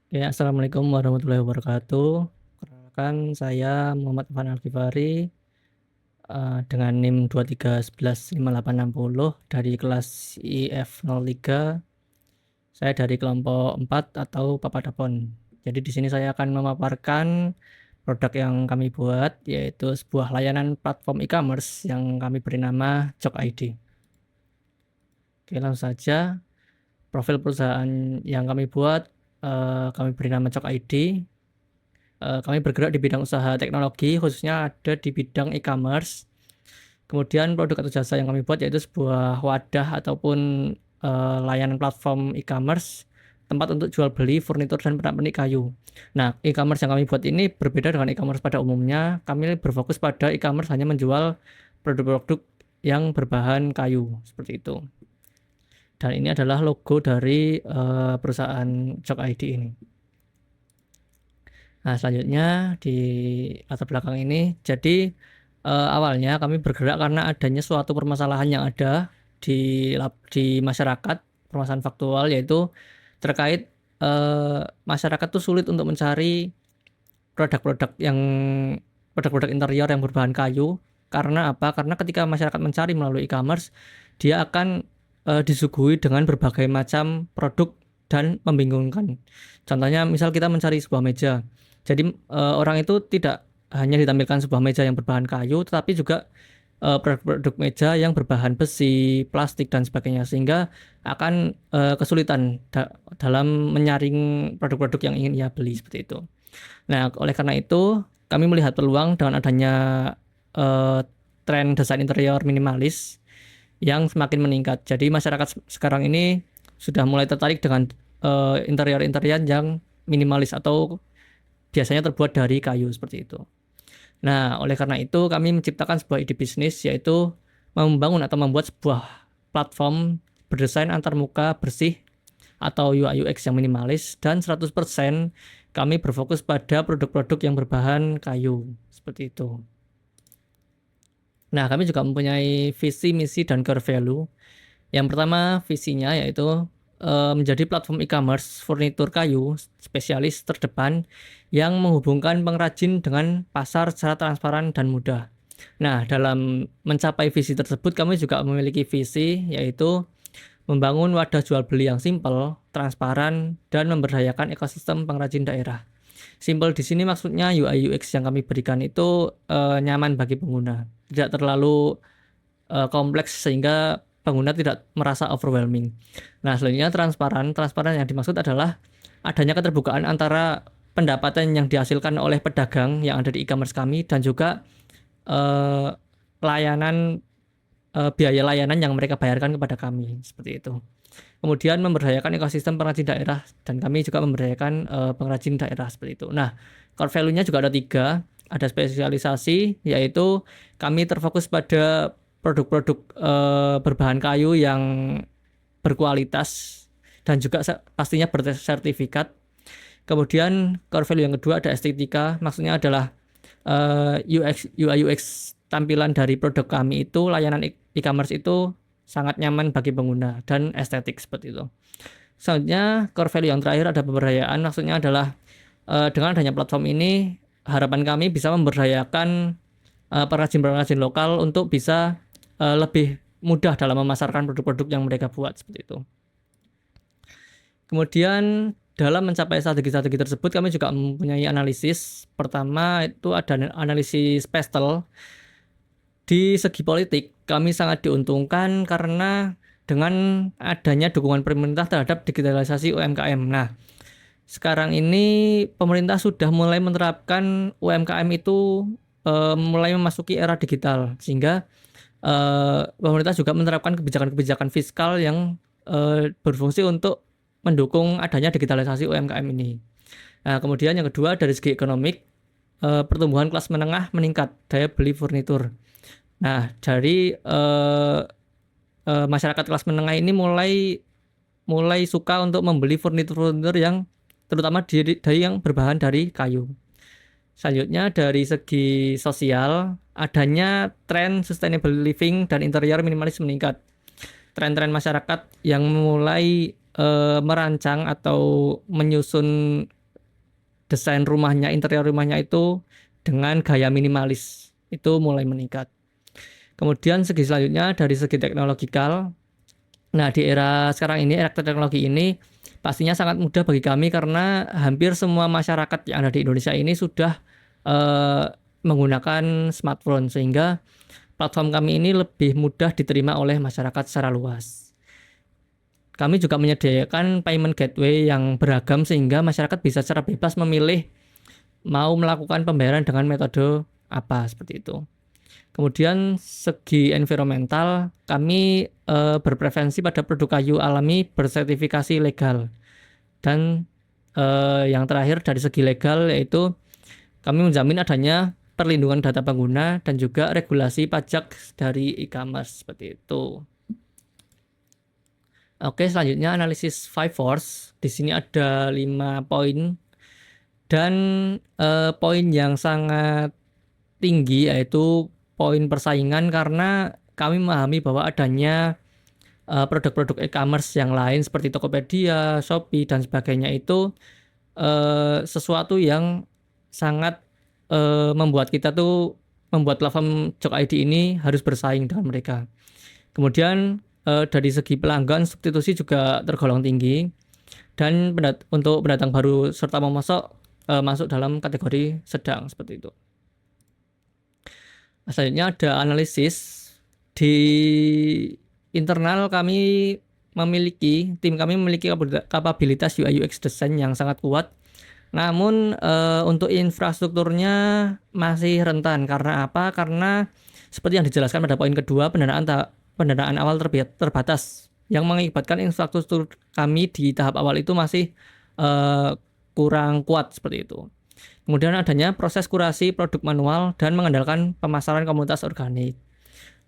Ya, assalamualaikum warahmatullahi wabarakatuh. Perkenalkan, saya Muhammad Irfan Al-Ghifari, dengan NIM 2311586 dari kelas IF03. Saya dari kelompok 4 atau Papadapon. Jadi di sini saya akan memaparkan produk yang kami buat, yaitu sebuah layanan platform e-commerce yang kami beri nama Jok ID. Oke, langsung saja. Profil perusahaan yang kami buat, kami beri nama Jok ID. Kami bergerak di bidang usaha teknologi, khususnya ada di bidang e-commerce. Kemudian produk atau jasa yang kami buat yaitu sebuah wadah ataupun layanan platform e-commerce, tempat untuk jual beli furnitur dan pernak-pernik kayu. Nah, e-commerce yang kami buat ini berbeda dengan e-commerce pada umumnya. Kami berfokus pada e-commerce hanya menjual produk-produk yang berbahan kayu, seperti itu. Dan ini adalah logo dari perusahaan Jok ID ini. Nah, selanjutnya di latar belakang ini, jadi awalnya kami bergerak karena adanya suatu permasalahan yang ada di masyarakat, permasalahan faktual, yaitu terkait masyarakat tuh sulit untuk mencari produk-produk yang produk-produk interior yang berbahan kayu. Karena apa? Karena ketika masyarakat mencari melalui e-commerce, dia akan disuguhi dengan berbagai macam produk dan membingungkan. Contohnya, misal kita mencari sebuah meja. Jadi orang itu tidak hanya ditampilkan sebuah meja yang berbahan kayu, tetapi juga produk-produk meja yang berbahan besi, plastik dan sebagainya, sehingga akan kesulitan dalam menyaring produk-produk yang ingin ia beli, seperti itu. Nah, oleh karena itu kami melihat peluang dengan adanya eh, tren desain interior minimalis yang semakin meningkat. Jadi masyarakat sekarang ini sudah mulai tertarik dengan interior-interior yang minimalis atau biasanya terbuat dari kayu, seperti itu. Nah, oleh karena itu kami menciptakan sebuah ide bisnis, yaitu membangun atau membuat sebuah platform berdesain antarmuka bersih atau UI UX yang minimalis, dan 100% kami berfokus pada produk-produk yang berbahan kayu, seperti itu. Nah, kami juga mempunyai visi, misi, dan core value. Yang pertama, visinya yaitu menjadi platform e-commerce furnitur kayu spesialis terdepan yang menghubungkan pengrajin dengan pasar secara transparan dan mudah. Nah, dalam mencapai visi tersebut, kami juga memiliki visi, yaitu membangun wadah jual beli yang simpel, transparan, dan memberdayakan ekosistem pengrajin daerah. Simpel di sini maksudnya UI UX yang kami berikan itu nyaman bagi pengguna, tidak terlalu kompleks sehingga pengguna tidak merasa overwhelming. Nah, selanjutnya transparan. Transparan yang dimaksud adalah adanya keterbukaan antara pendapatan yang dihasilkan oleh pedagang yang ada di e-commerce kami dan juga eh, layanan biaya layanan yang mereka bayarkan kepada kami, seperti itu. Kemudian memberdayakan ekosistem pengrajin daerah, dan kami juga memberdayakan pengrajin daerah, seperti itu. Nah, core value-nya juga ada tiga. Ada spesialisasi, yaitu kami terfokus pada produk-produk berbahan kayu yang berkualitas dan juga pastinya bersertifikat. Kemudian core value yang kedua ada estetika, maksudnya adalah UX UI UX tampilan dari produk kami itu, layanan e-commerce itu sangat nyaman bagi pengguna dan estetik, seperti itu. Selanjutnya core value yang terakhir ada pemberdayaan, maksudnya adalah dengan adanya platform ini harapan kami bisa memberdayakan perajin-perajin lokal untuk bisa lebih mudah dalam memasarkan produk-produk yang mereka buat, seperti itu. Kemudian dalam mencapai strategi-strategi tersebut kami juga mempunyai analisis. Pertama itu ada analisis pestel. Di segi politik kami sangat diuntungkan karena dengan adanya dukungan pemerintah terhadap digitalisasi UMKM. Nah, sekarang ini pemerintah sudah mulai menerapkan UMKM itu mulai memasuki era digital, sehingga pemerintah juga menerapkan kebijakan-kebijakan fiskal yang berfungsi untuk mendukung adanya digitalisasi UMKM ini. Nah, kemudian yang kedua dari segi ekonomik, pertumbuhan kelas menengah meningkat, daya beli furnitur. Nah, dari masyarakat kelas menengah ini mulai mulai suka untuk membeli furnitur-furnitur yang terutama dari yang berbahan dari kayu. Selanjutnya dari segi sosial, adanya tren sustainable living dan interior minimalis meningkat. Tren-tren masyarakat yang mulai merancang atau menyusun desain rumahnya, interior rumahnya itu dengan gaya minimalis. Itu mulai meningkat. Kemudian segi selanjutnya dari segi teknologikal. Nah, di era sekarang ini, era teknologi ini pastinya sangat mudah bagi kami karena hampir semua masyarakat yang ada di Indonesia ini sudah eh, menggunakan smartphone, sehingga platform kami ini lebih mudah diterima oleh masyarakat secara luas. Kami juga menyediakan payment gateway yang beragam sehingga masyarakat bisa secara bebas memilih mau melakukan pembayaran dengan metode apa, seperti itu. Kemudian segi environmental, kami berpreferensi pada produk kayu alami bersertifikasi legal. Dan yang terakhir dari segi legal yaitu kami menjamin adanya perlindungan data pengguna dan juga regulasi pajak dari e-commerce, seperti itu. Oke, selanjutnya analisis 5 force. Di sini ada 5 poin dan poin yang sangat tinggi yaitu poin persaingan, karena kami memahami bahwa adanya produk-produk e-commerce yang lain seperti Tokopedia, Shopee dan sebagainya itu sesuatu yang sangat membuat kita tuh membuat platform Jok ID ini harus bersaing dengan mereka. Kemudian dari segi pelanggan substitusi juga tergolong tinggi, dan untuk pendatang baru serta memasok masuk dalam kategori sedang, seperti itu. Selanjutnya ada analisis. Di internal tim kami memiliki kapabilitas UI UX design yang sangat kuat. Namun untuk infrastrukturnya masih rentan. Karena apa? Karena seperti yang dijelaskan pada poin kedua, pendanaan awal terbatas, yang mengakibatkan infrastruktur kami di tahap awal itu masih kurang kuat, seperti itu. Kemudian adanya proses kurasi produk manual dan mengandalkan pemasaran komunitas organik.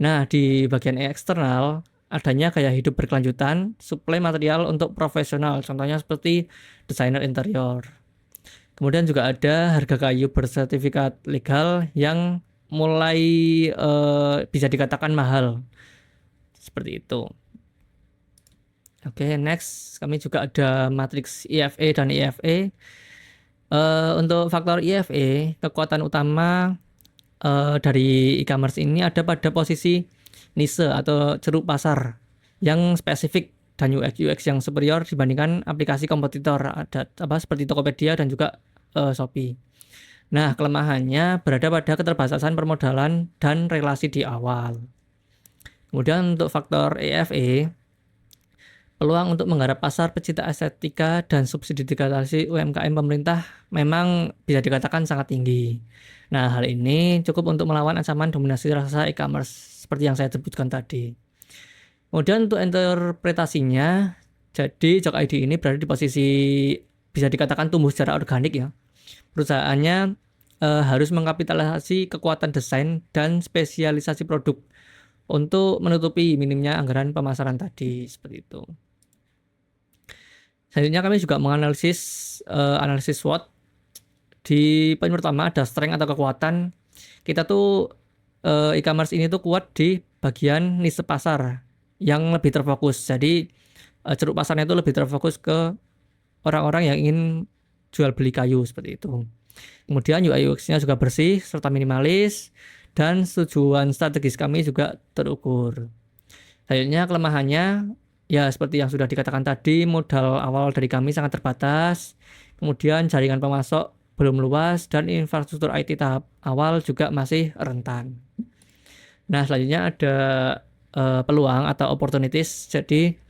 Nah, di bagian eksternal adanya gaya hidup berkelanjutan, suplai material untuk profesional, contohnya seperti desainer interior. Kemudian juga ada harga kayu bersertifikat legal yang mulai bisa dikatakan mahal, seperti itu. Oke, next kami juga ada matriks IFE dan IFE. Untuk faktor IFE, kekuatan utama dari e-commerce ini ada pada posisi niche atau ceruk pasar yang spesifik dan UX yang superior dibandingkan aplikasi kompetitor ada seperti Tokopedia dan juga Shopee. Nah, kelemahannya berada pada keterbatasan permodalan dan relasi di awal. Kemudian untuk faktor EFE, peluang untuk menggarap pasar pecinta estetika dan subsidi digitalisasi UMKM pemerintah memang bisa dikatakan sangat tinggi. Nah, hal ini cukup untuk melawan ancaman dominasi rasa e-commerce seperti yang saya sebutkan tadi. Kemudian untuk interpretasinya, jadi Jok ID ini berada di posisi bisa dikatakan tumbuh secara organik ya. Perusahaannya harus mengkapitalisasi kekuatan desain dan spesialisasi produk untuk menutupi minimnya anggaran pemasaran tadi, seperti itu. Selanjutnya kami juga menganalisis analisis SWOT. Di poin pertama ada strength atau kekuatan. Kita tuh e-commerce ini tuh kuat di bagian niche pasar yang lebih terfokus. Jadi ceruk pasarnya itu lebih terfokus ke orang-orang yang ingin jual beli kayu, seperti itu. Kemudian UI UX-nya juga bersih serta minimalis, dan tujuan strategis kami juga terukur. Selanjutnya kelemahannya ya seperti yang sudah dikatakan tadi, modal awal dari kami sangat terbatas, kemudian jaringan pemasok belum luas, dan infrastruktur IT tahap awal juga masih rentan. Nah, selanjutnya ada peluang atau opportunities. Jadi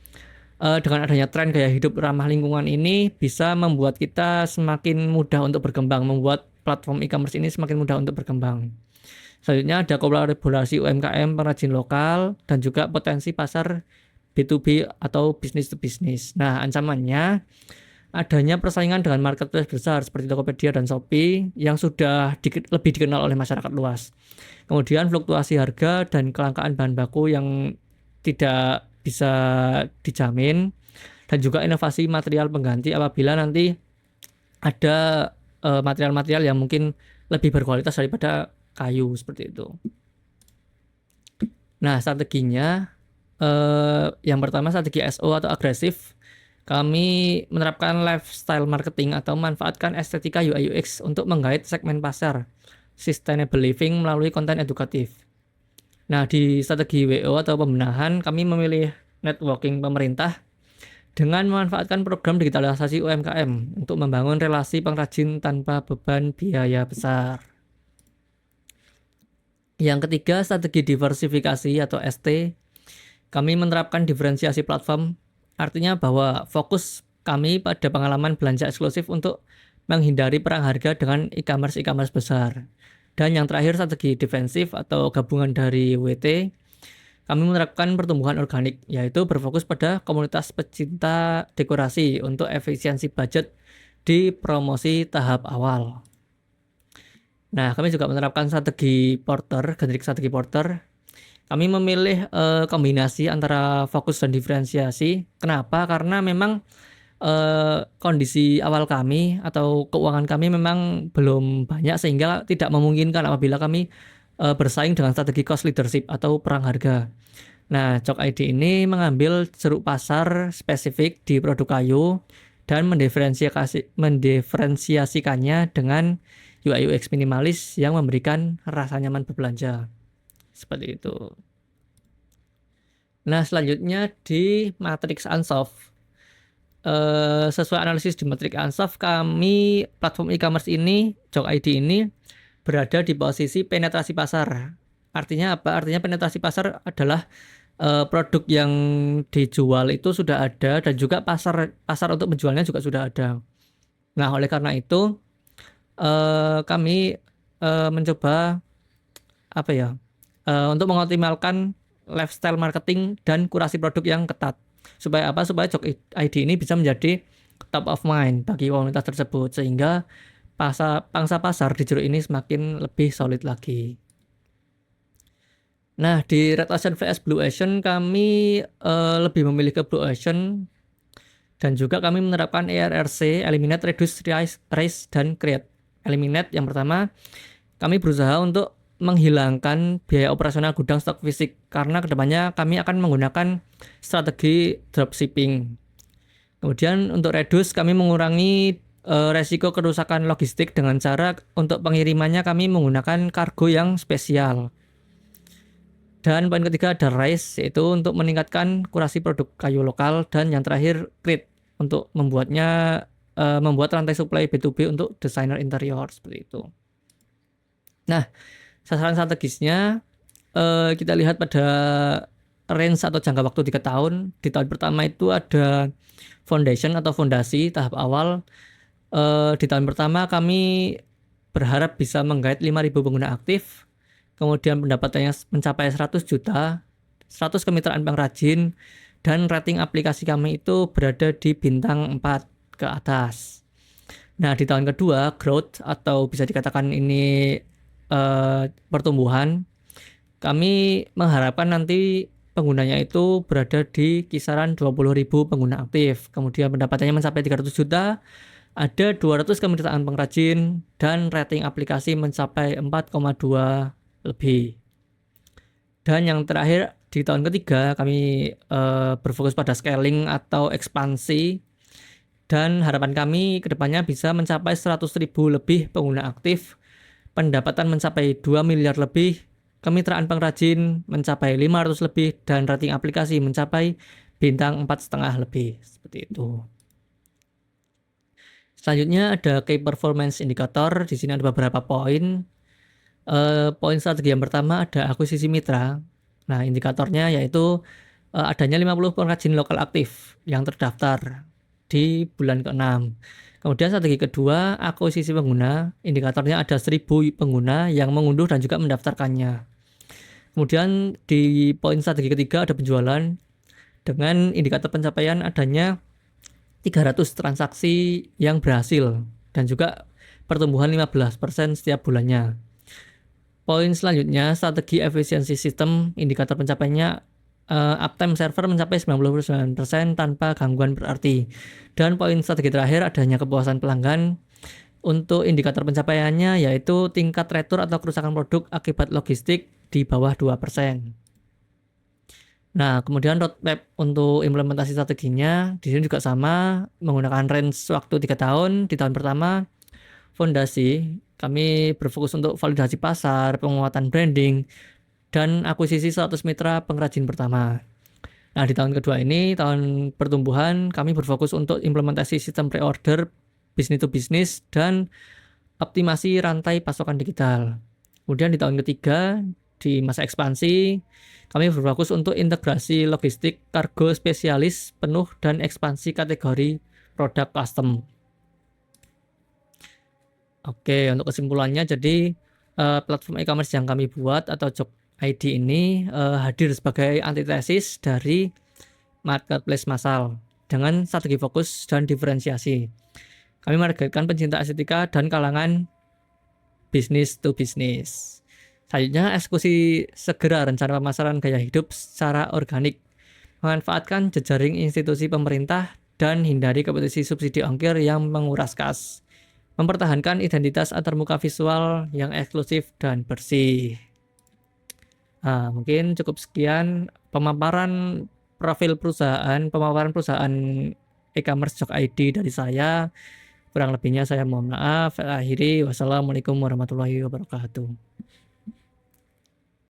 dengan adanya tren gaya hidup ramah lingkungan ini bisa membuat kita semakin mudah untuk berkembang, membuat platform e-commerce ini semakin mudah untuk berkembang. Selanjutnya ada kolaborasi UMKM pengrajin lokal dan juga potensi pasar B2B atau business to business. Nah, ancamannya adanya persaingan dengan marketplace besar seperti Tokopedia dan Shopee yang sudah lebih dikenal oleh masyarakat luas. Kemudian fluktuasi harga dan kelangkaan bahan baku yang tidak bisa dijamin, dan juga inovasi material pengganti apabila nanti ada material-material yang mungkin lebih berkualitas daripada kayu, seperti itu. Nah, strateginya yang pertama strategi SO atau agresif. Kami menerapkan lifestyle marketing atau memanfaatkan estetika UI UX untuk menggait segmen pasar sustainable living melalui konten edukatif. Nah, di strategi WO atau pembenahan, kami memilih networking pemerintah dengan memanfaatkan program digitalisasi UMKM untuk membangun relasi pengrajin tanpa beban biaya besar. Yang ketiga, strategi diversifikasi atau ST. Kami menerapkan diferensiasi platform, artinya bahwa fokus kami pada pengalaman belanja eksklusif untuk menghindari perang harga dengan e-commerce besar. Dan yang terakhir, strategi defensif atau gabungan dari WT. Kami menerapkan pertumbuhan organik, yaitu berfokus pada komunitas pecinta dekorasi untuk efisiensi budget di promosi tahap awal. Nah, kami juga menerapkan strategi porter, generic strategi porter. Kami memilih kombinasi antara fokus dan diferensiasi. Kenapa? Karena memang kondisi awal kami atau keuangan kami memang belum banyak sehingga tidak memungkinkan apabila kami bersaing dengan strategi cost leadership atau perang harga. Nah, Cok ID ini mengambil ceruk pasar spesifik di produk kayu dan mendiferensiasikannya dengan UI UX minimalis yang memberikan rasa nyaman berbelanja. Seperti itu. Nah, selanjutnya di matriks Ansoff. Sesuai analisis di matriks Ansoff, kami platform e-commerce ini, Cok ID ini berada di posisi penetrasi pasar. Artinya apa? Artinya penetrasi pasar adalah produk yang dijual itu sudah ada dan juga pasar untuk menjualnya juga sudah ada. Nah, oleh karena itu kami mencoba apa ya? Untuk mengoptimalkan lifestyle marketing dan kurasi produk yang ketat. Supaya apa? Supaya Jok ID ini bisa menjadi top of mind bagi komunitas tersebut sehingga pangsa pasar di jeruk ini semakin lebih solid lagi. Nah, di Red Ocean vs Blue Ocean kami lebih memilih ke Blue Ocean dan juga kami menerapkan ERRC, Eliminate, Reduce, Raise, dan Create. Eliminate yang pertama, kami berusaha untuk menghilangkan biaya operasional gudang stok fisik karena kedepannya kami akan menggunakan strategi dropshipping. Kemudian untuk reduce kami mengurangi resiko kerusakan logistik dengan cara untuk pengirimannya kami menggunakan kargo yang spesial. Dan poin ketiga ada rise, yaitu untuk meningkatkan kurasi produk kayu lokal. Dan yang terakhir create, untuk membuat rantai supply B2B untuk desainer interior seperti itu. Nah, sasaran strategisnya kita lihat pada range atau jangka waktu 3 tahun. Di tahun pertama itu ada foundation atau fondasi tahap awal. Di tahun pertama kami berharap bisa menggait 5.000 pengguna aktif. Kemudian pendapatannya mencapai 100 juta, 100 kemitraan pengrajin, dan rating aplikasi kami itu berada di bintang 4 ke atas. Nah, di tahun kedua, growth atau bisa dikatakan ini pertumbuhan, kami mengharapkan nanti penggunanya itu berada di kisaran 20.000 pengguna aktif. Kemudian pendapatannya mencapai 300 juta, ada 200 kemitraan pengrajin, dan rating aplikasi mencapai 4,2 lebih. Dan yang terakhir di tahun ketiga kami berfokus pada scaling atau ekspansi dan harapan kami kedepannya bisa mencapai 100.000 lebih pengguna aktif, pendapatan mencapai 2 miliar lebih, kemitraan pengrajin mencapai 500 lebih, dan rating aplikasi mencapai bintang 4,5 lebih. Seperti itu. Selanjutnya ada key performance indicator. Di sini ada beberapa poin. Poin strategi yang pertama ada akuisisi mitra. Nah, indikatornya yaitu adanya 50 pengrajin lokal aktif yang terdaftar di bulan ke-6. Kemudian strategi kedua, akuisisi pengguna. Indikatornya ada 1.000 pengguna yang mengunduh dan juga mendaftarkannya. Kemudian di poin strategi ketiga ada penjualan dengan indikator pencapaian adanya 300 transaksi yang berhasil dan juga pertumbuhan 15% setiap bulannya. Poin selanjutnya, strategi efisiensi sistem, indikator pencapaiannya uptime server mencapai 99% tanpa gangguan berarti. Dan poin strategi terakhir adanya kepuasan pelanggan. Untuk indikator pencapaiannya yaitu tingkat retur atau kerusakan produk akibat logistik di bawah 2%. Nah, kemudian roadmap untuk implementasi strateginya di sini juga sama, menggunakan range waktu 3 tahun. Di tahun pertama, fondasi, kami berfokus untuk validasi pasar, penguatan branding, dan akuisisi 100 mitra pengrajin pertama. Nah, di tahun kedua ini, tahun pertumbuhan, kami berfokus untuk implementasi sistem pre-order, business to business, dan optimasi rantai pasokan digital. Kemudian di tahun ketiga, di masa ekspansi, kami berfokus untuk integrasi logistik, kargo spesialis penuh, dan ekspansi kategori produk custom. Oke, untuk kesimpulannya, jadi platform e-commerce yang kami buat atau Job ID ini hadir sebagai antitesis dari marketplace massal dengan strategi fokus dan diferensiasi. Kami menargetkan pencinta estetika dan kalangan bisnis to bisnis. Selanjutnya, eksekusi segera rencana pemasaran gaya hidup secara organik, memanfaatkan jejaring institusi pemerintah dan hindari kompetisi subsidi ongkir yang menguras kas. Mempertahankan identitas antarmuka visual yang eksklusif dan bersih. Nah, mungkin cukup sekian pemaparan pemaparan perusahaan e-commerce Jok ID dari saya. Kurang lebihnya saya mohon maaf. Akhiri, wassalamualaikum warahmatullahi wabarakatuh.